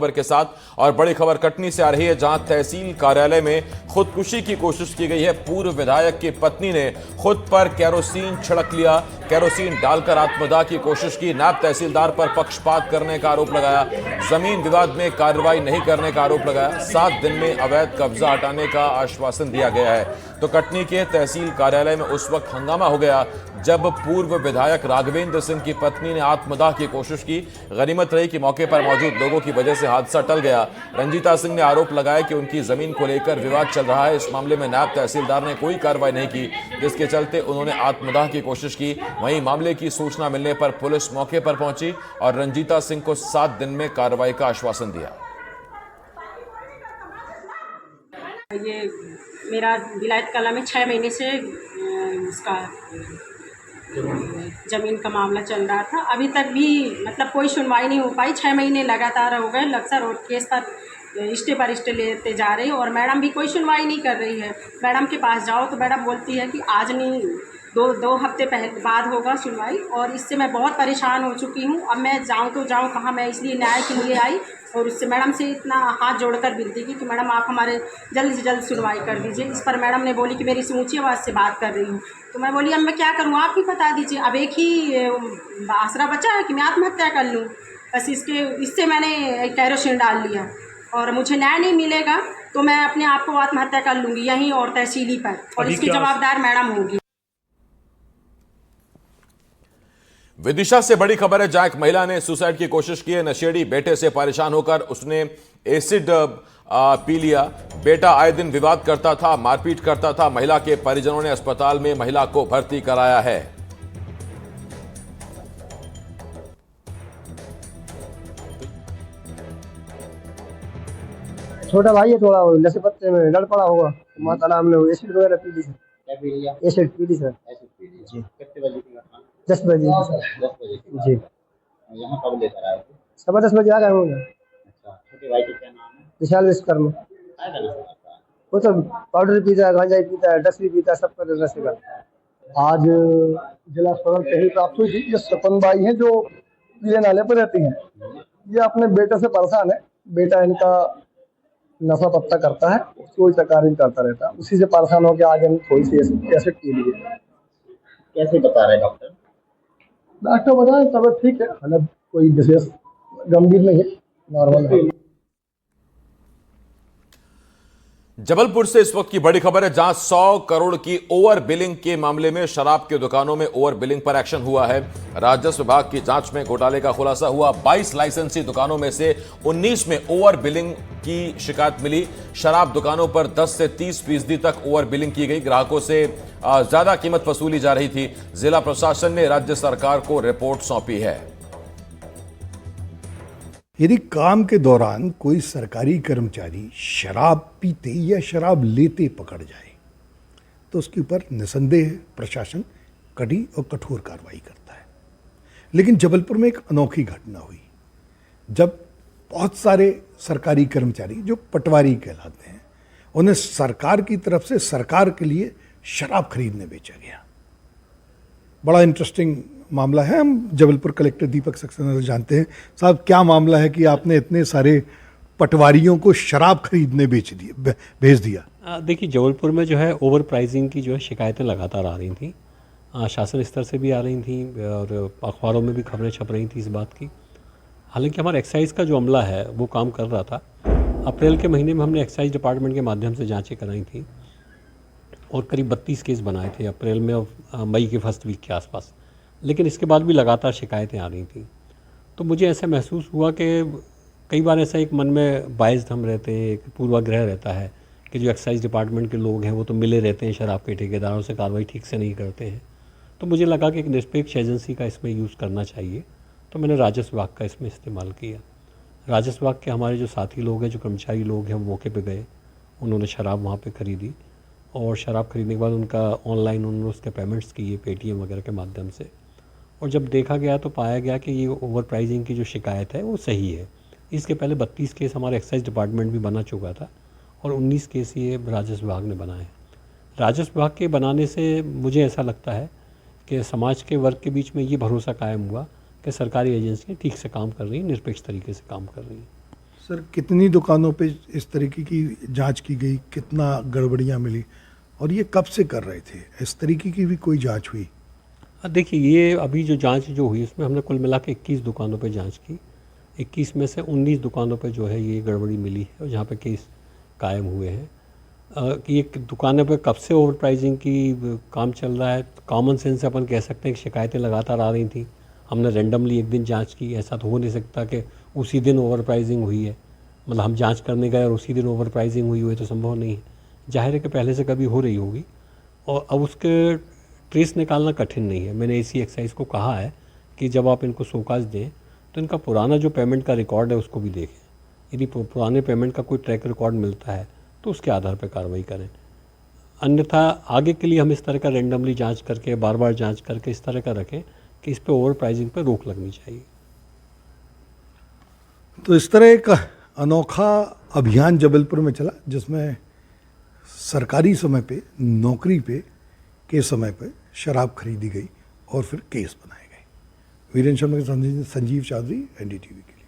खबर के साथ और बड़ी खबर कटनी से आ रही है, जहां तहसील कार्यालय में खुदकुशी की कोशिश की गई है। पूर्व विधायक की पत्नी ने खुद पर केरोसिन छिड़क लिया, केरोसिन डालकर आत्मदाह की कोशिश की। नायब तहसीलदार पर पक्षपात करने का आरोप लगाया, जमीन विवाद में कार्रवाई नहीं करने का आरोप लगाया। 7 दिन में अवैध कब्जा हटाने का आश्वासन दिया गया है। तो कटनी के तहसील कार्यालय में उस वक्त हंगामा हो गया जब पूर्व विधायक राघवेंद्र सिंह की पत्नी ने आत्मदाह की कोशिश की। गनीमत रही कि मौके पर मौजूद लोगों की वजह से हादसा टल गया। रंजीता सिंह ने आरोप लगाया कि उनकी जमीन को लेकर विवाद चल रहा है। इस मामले में नायब तहसीलदार ने कोई कार्रवाई नहीं की, जिसके चलते उन्होंने आत्मदाह की कोशिश की। वहीं मामले की सूचना मिलने पर पुलिस मौके पर पहुंची और रंजीता सिंह को 7 दिन में कार्रवाई का आश्वासन दिया। ये मेरा विलायत कला में 6 महीने से उसका ज़मीन का मामला चल रहा था। अभी तक भी मतलब कोई सुनवाई नहीं हो पाई। 6 महीने लगातार हो गए। लक्सर रोड केस पर स्टे पर स्टे लेते जा रही और मैडम भी कोई सुनवाई नहीं कर रही है। मैडम के पास जाओ तो मैडम बोलती है कि आज नहीं, दो हफ्ते बाद होगा सुनवाई। और इससे मैं बहुत परेशान हो चुकी हूँ। अब मैं जाऊँ तो जाऊँ कहाँ। मैं इसलिए न्याय के लिए आई और उससे मैडम से इतना हाथ जोड़कर विनती की कि मैडम आप हमारे जल्द से जल्द सुनवाई कर दीजिए। इस पर मैडम ने बोली कि मेरी से ऊँची आवाज़ से बात कर रही हूँ। तो मैं बोली अब मैं क्या करूँ, आप ही बता दीजिए। अब एक ही आसरा बचा है कि मैं आत्महत्या कर लूँ। बस इससे मैंने केरोसिन डाल लिया और मुझे न्याय नहीं मिलेगा तो मैं अपने आप को आत्महत्या कर लूँगी यहीं और तहसीली पर, और इसकी जवाबदार मैडम होगी। विदिशा से बड़ी खबर है, जहां एक महिला ने सुसाइड की कोशिश की है। नशेड़ी बेटे से परेशान होकर उसने एसिड पी लिया। बेटा आए दिन विवाद करता था, मारपीट करता था। महिला के परिजनों ने अस्पताल में महिला को भर्ती कराया है। छोटा भाई है, थोड़ा नशे पत्ते में लड़ पड़ा होगा। माता नाम ने एसिड वगैरह पी ली सर। क्या पी लिया? एसिड पी ली सर। एसिड पी लिया जी। कितने बजे की घटना? 10 बजे सर। 10 बजे की बात जी। है। यहाँ कब लेकर आए थे? 10:15 बजे आ गए होंगे। अच्छा, छोटे भाई का क्या नाम है? विशाल विश्वकर्मा। क्या करना चाहता है? वो तो पाउडर पीता है, गांजा पीता है, डस भी पीता है, सब कर नशे करता है। आज जिला अस्पताल तहरीर प्राप्त हुई थी। ये सपन बाई है जो ये नाले पर रहती हैं। ये अपने बेटे से परेशान है। बेटा इनका नशा पत्ता करता है, कोई तकारीर करता रहता है। उसी से परेशान होकर आज हम थोड़ी सी एसिड पी लिए। कैसे बता रहे डॉक्टर? डॉक्टर बताए तबियत ठीक है, हालत कोई विशेष गंभीर नहीं है, नॉर्मल है। जबलपुर से इस वक्त की बड़ी खबर है, जहां 100 करोड़ की ओवर बिलिंग के मामले में शराब की दुकानों में ओवर बिलिंग पर एक्शन हुआ है। राजस्व विभाग की जांच में घोटाले का खुलासा हुआ। 22 लाइसेंसी दुकानों में से 19 में ओवर बिलिंग की शिकायत मिली। शराब दुकानों पर 10 से 30% तक ओवर बिलिंग की गई। ग्राहकों से ज्यादा कीमत वसूली जा रही थी। जिला प्रशासन ने राज्य सरकार को रिपोर्ट सौंपी है। यदि काम के दौरान कोई सरकारी कर्मचारी शराब पीते या शराब लेते पकड़ जाए तो उसके ऊपर निसंदेह प्रशासन कड़ी और कठोर कार्रवाई करता है। लेकिन जबलपुर में एक अनोखी घटना हुई जब बहुत सारे सरकारी कर्मचारी जो पटवारी कहलाते हैं, उन्हें सरकार की तरफ से सरकार के लिए शराब खरीदने बेचा गया। बड़ा इंटरेस्टिंग मामला है। हम जबलपुर कलेक्टर दीपक सक्सेना से जानते हैं। साहब, क्या मामला है कि आपने इतने सारे पटवारियों को शराब खरीदने भेज दिया? देखिए, जबलपुर में जो है ओवर प्राइसिंग की जो है शिकायतें लगातार आ रही थी। शासन स्तर से भी आ रही थी और अखबारों में भी खबरें छप रही थी इस बात की। हालांकि हमारा एक्साइज का जो अमला है वो काम कर रहा था। अप्रैल के महीने में हमने एक्साइज डिपार्टमेंट के माध्यम से जाँचें कराई थी और करीब 32 केस बनाए थे अप्रैल में और मई के फर्स्ट वीक के आसपास। लेकिन इसके बाद भी लगातार शिकायतें आ रही थी। तो मुझे ऐसा महसूस हुआ कि कई बार ऐसा एक मन में बायस्ड हम रहते हैं, एक पूर्वाग्रह रहता है कि जो एक्साइज डिपार्टमेंट के लोग हैं वो तो मिले रहते हैं शराब के ठेकेदारों से, कार्रवाई ठीक से नहीं करते हैं। तो मुझे लगा कि एक निरपेक्ष एजेंसी का इसमें यूज़ करना चाहिए। तो मैंने राजस्व विभाग का इसमें इस्तेमाल किया। राजस्व विभाग के हमारे जो साथी लोग हैं, जो कर्मचारी लोग हैं, वो मौके पर गए। उन्होंने शराब वहाँ पर ख़रीदी और शराब खरीदने के बाद उनका ऑनलाइन उन्होंने उसके पेमेंट्स किए पेटीएम वगैरह के माध्यम से। और जब देखा गया तो पाया गया कि ये ओवर प्राइसिंग की जो शिकायत है वो सही है। इसके पहले 32 केस हमारे एक्साइज डिपार्टमेंट भी बना चुका था और 19 केस ये राजस्व विभाग ने बनाए। राजस्व विभाग के बनाने से मुझे ऐसा लगता है कि समाज के वर्ग के बीच में ये भरोसा कायम हुआ कि सरकारी एजेंसियाँ ठीक से काम कर रही हैं, निरपेक्ष तरीके से काम कर रही हैं। सर कितनी दुकानों पे इस तरीके की जांच की गई, कितना गड़बड़ियां मिली, और ये कब से कर रहे थे? इस तरीके की भी कोई जांच हुई? देखिए, ये अभी जो जांच जो हुई उसमें हमने कुल मिला के 21 दुकानों पे जांच की। 21 में से 19 दुकानों पे जो है ये गड़बड़ी मिली है और जहाँ पे केस कायम हुए हैं। कि ये दुकानों पे कब से ओवर प्राइसिंग की काम चल रहा है, कॉमन सेंस से अपन कह सकते हैं कि शिकायतें लगातार आ रही थी। हमने रैंडमली एक दिन जांच की, ऐसा तो हो नहीं सकता कि उसी दिन ओवर प्राइसिंग हुई है। मतलब हम जांच करने गए और उसी दिन ओवर प्राइसिंग हुई है तो संभव नहीं है। जाहिर है कि पहले से कभी हो रही होगी और अब उसके ट्रेस निकालना कठिन नहीं है। मैंने इसी एक्साइज को कहा है कि जब आप इनको शोकाज दें तो इनका पुराना जो पेमेंट का रिकॉर्ड है उसको भी देखें। यदि पुराने पेमेंट का कोई ट्रैक रिकॉर्ड मिलता है तो उसके आधार पर कार्रवाई करें। अन्यथा आगे के लिए हम इस तरह का रैंडमली जांच करके, बार बार जांच करके इस तरह का रखें कि इस पे ओवर प्राइसिंग पर रोक लगनी चाहिए। तो इस तरह एक अनोखा अभियान जबलपुर में चला जिसमें सरकारी समय पे, नौकरी पे के समय पे शराब खरीदी गई और फिर केस बनाए गए। वीरेंद्र शर्मा के संजीव चौधरी, NDTV के लिए।